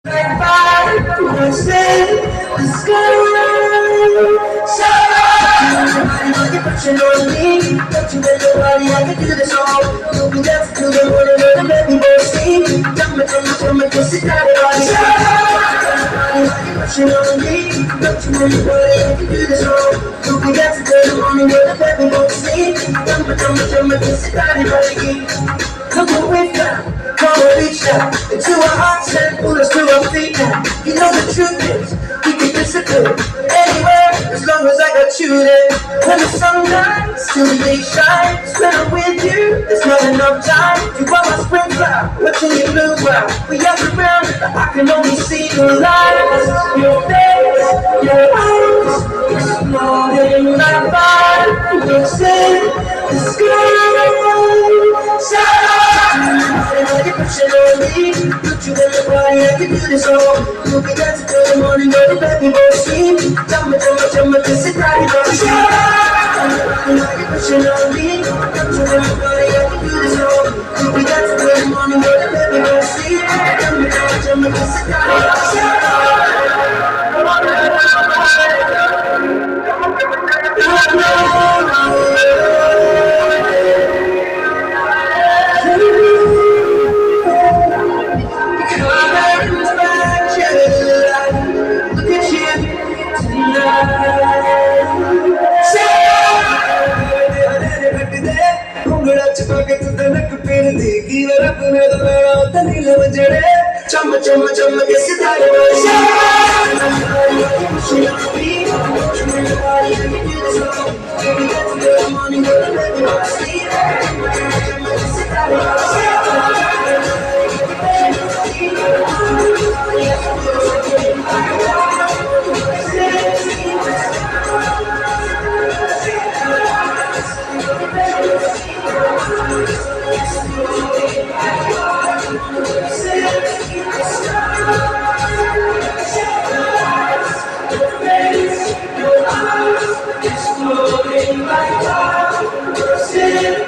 Like fire, what's in the sky? You're pushing on me, don't you let nobody, I can do this all. You'll be dancing till the morning, and let me go see. Tell me, kiss it down, everybody. You're pushing on me, don't you let nobody, I can do this all. You'll be dancing till the morning, and let me go see. Tell me, kiss it down, everybody. Look what we've done. Come on, reach out into our hearts and pull us to our feet now. You know the truth is, we can disappear anywhere as long as I got you there. When the sun rises, till the day shines, when I'm with you, there's not enough time. You are my spring flower, what's in your blue brow? We are surrounded, but I can only see the light. Your face, your eyes, exploding like fire. What's in the sky? You're pushing on me, put you in the body, I can do this all. You'll be dancing till the morning, go to bed, we won't sleep. Tell me, kiss it right, you're pushing on me, put you in the body, I can do this all. You'll be dancing till the morning, go to bed, we won't sleep. Tell me, kiss it chum के सितारे exploding like fire.